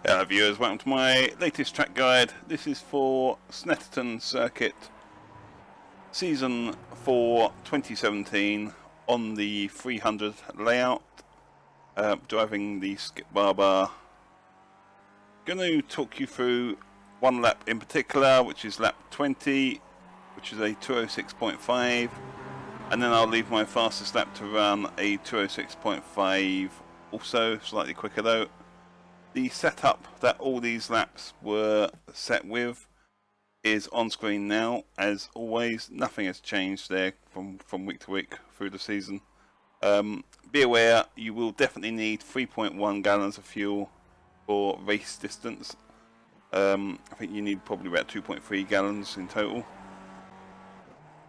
Hello viewers, welcome to my latest track guide. This is for Snetterton Circuit Season 4 2017 on the 300 layout, driving the Skip Barber. Going to talk you through one lap in particular, which is lap 20, which is a 206.5, and then I'll leave my fastest lap to run a 206.5, also slightly quicker though. The setup that all these laps were set with is on screen now. As always, nothing has changed there from week to week through the season. Be aware, you will definitely need 3.1 gallons of fuel for race distance. I think you need probably about 2.3 gallons in total.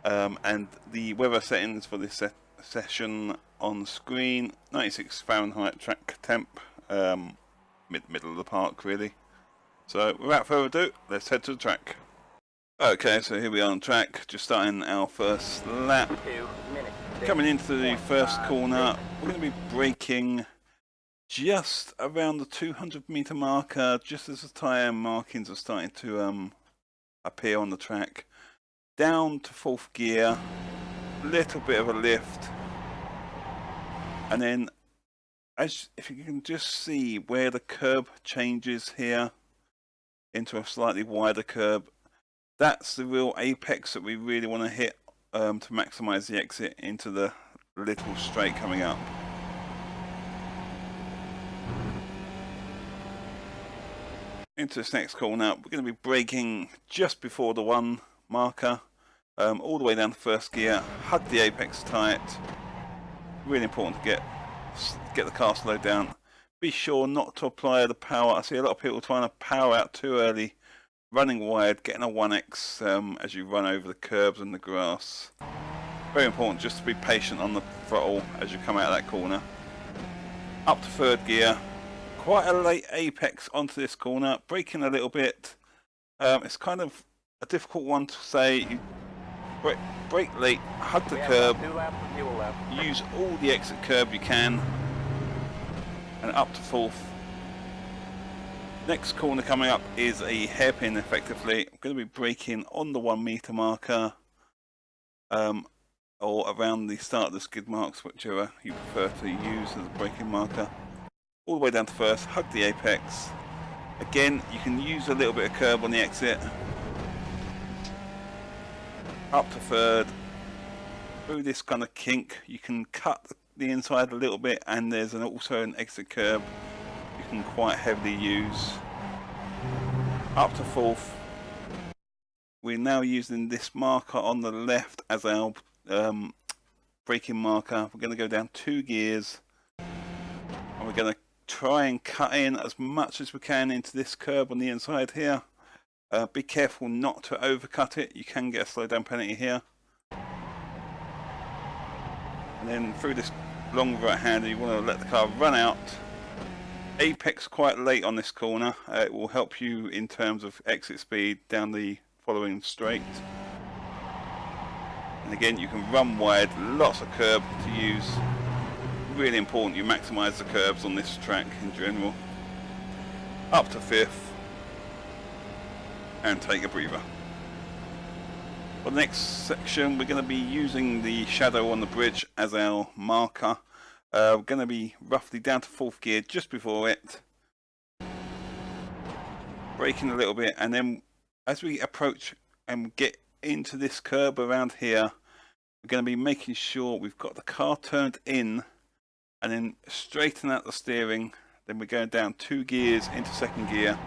And the weather settings for this session on screen: 96 Fahrenheit track temp. Middle of the park really. So without further ado, let's head to the track. Okay, so here we are on track, just starting our first lap. Coming into the first corner, we're going to be braking just around the 200 meter marker, just as the tyre markings are starting to appear on the track. Down to 4th gear, little bit of a lift, and then if you can just see where the curb changes here into a slightly wider curb, that's the real apex that we really want to hit to maximize the exit into the little straight coming up. Into this next corner, we're going to be braking just before the 1 marker, all the way down to 1st gear. Hug the apex tight. Really important to get the car slowed down. Be sure not to apply the power. I see a lot of people trying to power out too early, running wide, getting a 1x as you run over the curbs and the grass. Very important just to be patient on the throttle as you come out of that corner. Up to 3rd gear, quite a late apex onto this corner, braking a little bit. It's kind of a difficult one to say. You brake late, hug the curb, use all the exit curb you can, and up to 4th. Next corner coming up is a hairpin effectively. I'm going to be braking on the 1 meter marker, or around the start of the skid marks, whichever you prefer to use as a braking marker. All the way down to 1st, hug the apex. Again, you can use a little bit of curb on the exit. Up to 3rd, through this kind of kink, you can cut the inside a little bit, and there's also an exit curb you can quite heavily use. Up to 4th, we're now using this marker on the left as our braking marker. We're going to go down 2 gears, and we're going to try and cut in as much as we can into this curb on the inside here. Be careful not to overcut it, you can get a slow down penalty here. And then through this long right hander, you want to let the car run out. Apex quite late on this corner, it will help you in terms of exit speed down the following straight. And again, you can run wide, lots of curb to use. Really important you maximise the curbs on this track in general. Up to 5th. And take a breather. For the next section, we're going to be using the shadow on the bridge as our marker. We're going to be roughly down to 4th gear just before it, braking a little bit, and then as we approach and get into this curb around here, we're going to be making sure we've got the car turned in and then straighten out the steering. Then we're going down 2 gears into 2nd gear.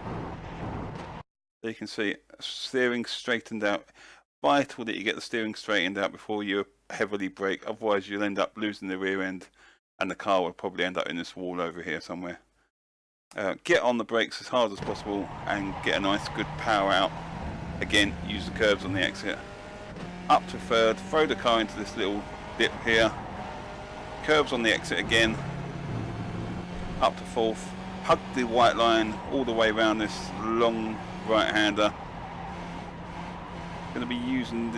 There you can see steering straightened out. Vital that you get the steering straightened out before you heavily brake, otherwise you'll end up losing the rear end and the car will probably end up in this wall over here somewhere. Get on the brakes as hard as possible and get a nice good power out. Again, use the curbs on the exit. Up to 3rd, throw the car into this little dip here. Curbs on the exit again. Up to 4th, hug the white line all the way around this long right hander. Going to be using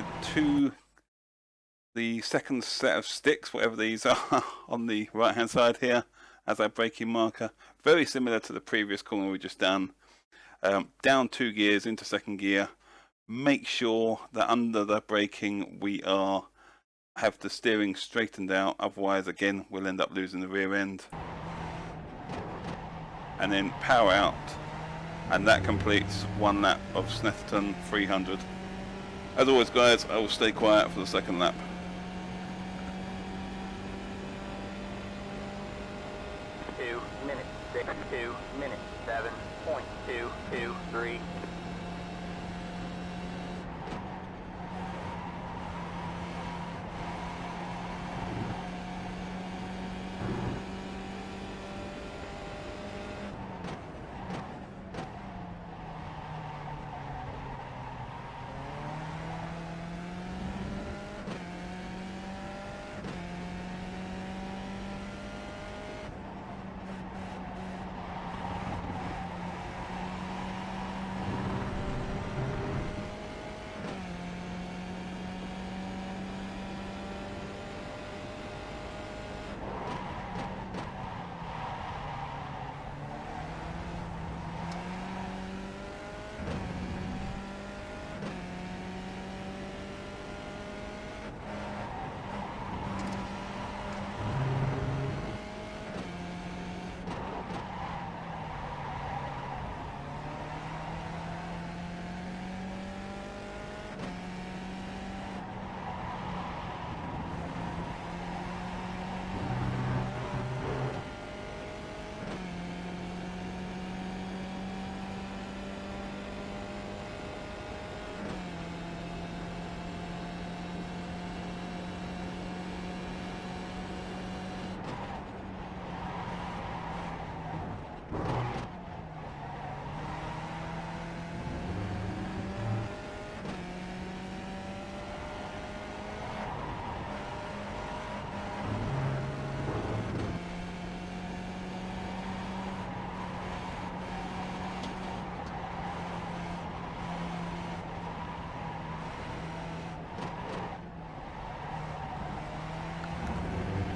the second set of sticks, whatever these are, on the right hand side here as our braking marker. very similar to the previous corner we just done. Down 2 gears into second gear. Make sure that under the braking we have the steering straightened out, otherwise again we'll end up losing the rear end. And then power out, and that completes 1 lap of Snetterton 300. As always guys, I will stay quiet for the second lap. Two minutes 7.223.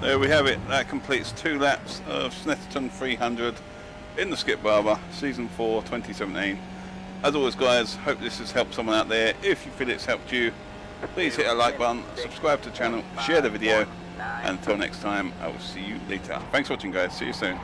There we have it. That completes 2 laps of Snetterton 300 in the Skip Barber Season 4 2017. As always guys, hope this has helped someone out there. If you feel it's helped you, please hit a like button, subscribe to the channel, share the video, and until next time, I will see you later. Thanks for watching guys, see you soon.